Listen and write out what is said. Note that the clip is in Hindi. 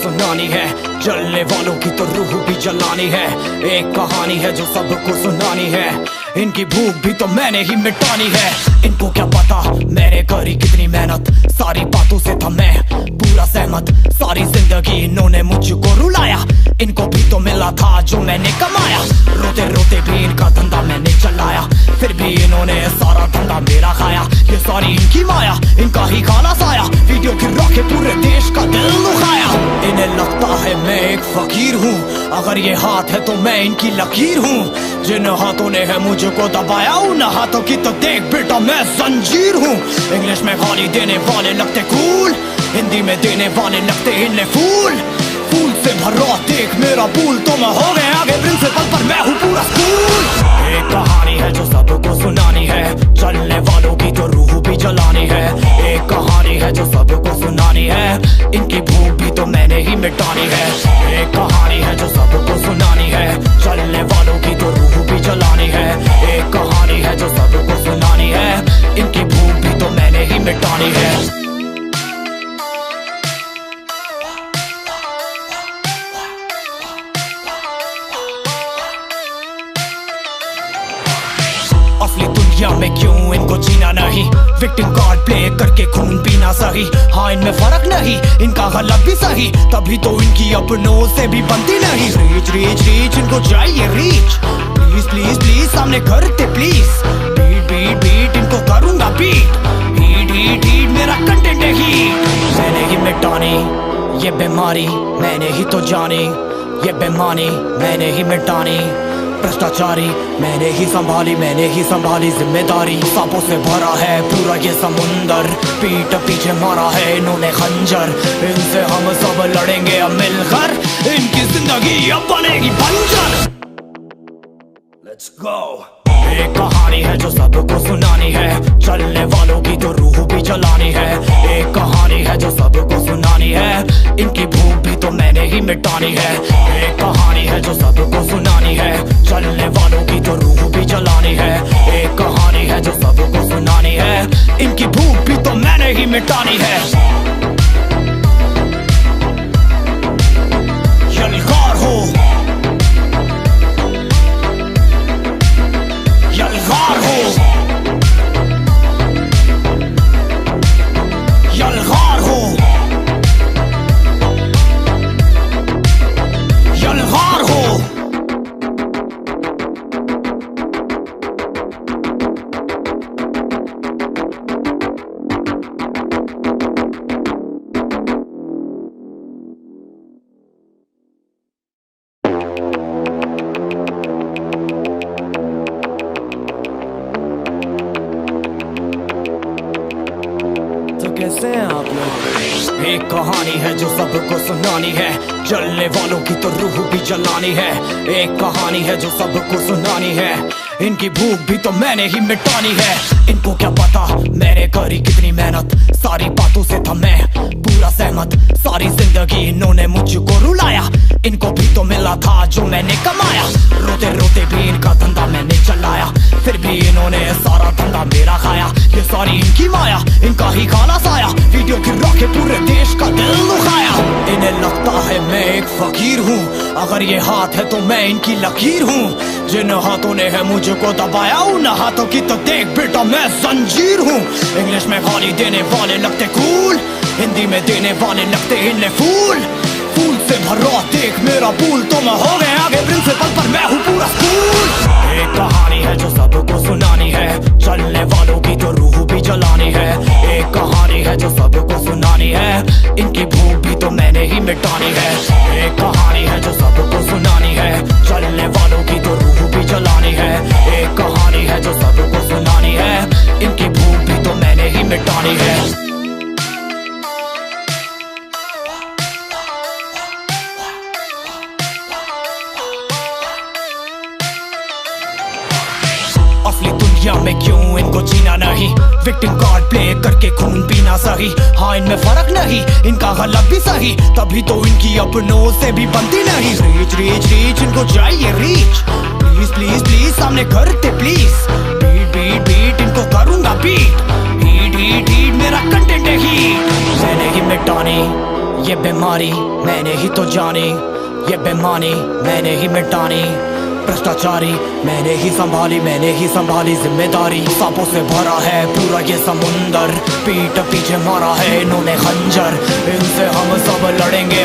सुनानी है, जलने वालों की तो रूह भी जलानी है। एक कहानी है जो सबको सुनानी है, इनकी भूख भी तो मैंने ही मिटानी है। इनको क्या पता मैंने करी कितनी मेहनत, सारी बातों से था मैं पूरा सहमत। सारी जिंदगी इन्होंने मुझको रुलाया, इनको भी तो मिला था जो मैंने कमाया। रोते रोते भी इनका धंधा मैंने चलाया, फिर भी इन्होंने सारा धंधा मेरा खाया। ये सारी इनकी माया, इनका ही खाना साया, वीडियो गिरा के पूरे देश का दिल दुखाया। इन्हें लगता है मैं एक फकीर हूँ, अगर ये हाथ है तो मैं इनकी लकीर हूँ। जिन हाथों ने है मुझको दबाया, उन हाथों की तो देख बेटा मैं जंजीर हूँ। इंग्लिश में गाली देने वाले लगते कूल, हिंदी में देने वाले लगते इन्हें फूल। फूल से भरा देख मेरा पूल, तो मैं हो गया आगे प्रिंसिपल पर मैं हूँ पूरा स्कूल। एक कहानी है जो सबको सुनानी है, चलने वालों की तो रूह भी जलानी है। एक कहानी है जो सबको सुनानी है, इनकी भूख भी तो मैंने ही मिटानी है। एक कहानी है जो सबको सुनानी है, चलने वालों की तो रूह भी जलानी है। एक कहानी है जो सबको सुनानी है, इनकी भूख भी तो मैंने ही मिटानी है। असली दुनिया में क्यों इनको जीना नहीं, विक्टिम कार्ड प्ले करके खून पीना सही। हाँ इनमें फर्क नहीं, इनका गलत भी सही, तभी तो इनकी अपनों से भी बनती नहीं। रीच रीच रीच इनको चाहिए रीच, प्लीज प्लीज प्लीज सामने करते प्लीज। बीट बीट बीट इनको करूंगा बीट, हीट हीट हीट मेरा कंटेंट है हीट। मैंने ही मिटानी ये बीमारी, मैंने ही तो जानी ये बेमानी, मैंने ही मिटानी भ्रष्टाचारी। मैंने ही संभाली जिम्मेदारी। सांपों से भरा है पूरा ये समुंदर, पीठ पीछे मारा है इन्होंने खंजर। इनसे हम सब लड़ेंगे अब मिलकर, इनकी जिंदगी अब बनेगी बंजर। Let's go। एक कहानी है जो सबको सुनानी है, चलने वालों की तो रूह भी जलानी है। एक कहानी है जो सबको सुनानी है, इनकी भूख भी तो मैंने ही मिटानी है। एक कहानी है जो सबको सुनानी है, चलने वालों की तो रूह भी जलानी है। एक कहानी है जो सबको सुनानी है, इनकी भूख भी तो मैंने ही मिटानी है। यलगार हो यलगार हो यलगार हो यलगार हो। कैसे हैं आप लोग? एक कहानी है जो सबको सुनानी है, जलने वालों की तो रूह भी जलानी है। एक कहानी है जो सबको सुनानी है, इनकी भूख भी तो मैंने ही मिटानी है। इनको क्या पता मैंने करी कितनी मेहनत, सारी बातों से था मैं पूरा सहमत। सारी जिंदगी इन्होंने मुझको रुलाया, इनको भी तो मिला था जो मैंने कमाया। रोते रोते भी इनका धंधा मैंने चलाया, फिर भी इन्होंने सारा धंधा मेरा खाया। ये सारी इनकी माया, इनका ही खाना साया, वीडियो गिरा के पूरे देश का दिल दुखाया। इन्हें लगता है मैं एक फकीर हूँ, अगर ये हाथ है तो मैं इनकी लकीर हूँ। जिन हाथों ने है मुझको दबाया, उन हाथों की तो देख बेटा मैं जंजीर हूँ। इंग्लिश में गाली देने वाले लगते कूल, हिंदी में देने वाले लगते इन्हें फूल। फूल से भरा देख मेरा पूल, तो मैं हो गया आगे प्रिंसिपल पर मैं हूँ पूरा स्कूल। एक कहानी है जो सबको सुनानी है, चलने वालों की तो रूह भी जलानी है। एक कहानी है जो सबको सुनानी है, इनकी भूख भी तो मैंने ही मिटानी है। एक कहानी है जो सबको सुनानी है, चलने वालों की तो रूह भी जलानी है। एक कहानी है जो सबको सुनानी है, इनकी भूख भी तो मैंने ही मिटानी है। असली दुनिया में क्यों इनको जीना नहीं, विक्टिम कार्ड प्ले करके खून पीना सही। हाँ इनमें फर्क नहीं, इनका गलत भी सही, तभी तो इनकी अपनों से भी बनती नहीं। रीच रीच रीच इनको चाहिए रीच, प्लीज प्लीज प्लीज सामने करते प्लीज। बीट बीट बीट इनको करूंगा बीट, हीट हीट हीट मेरा कंटेंट है हीट। मैंने ही मिटानी ये बीमारी मैंने ही तो जानी, ये बेमानी मैंने ही मिटानी, भ्रष्टाचारी मैंने ही संभाली जिम्मेदारी। सांपों से भरा है पूरा ये समुंदर, पीठ पीछे मारा है इन्होंने खंजर, इनसे हम सब लड़ेंगे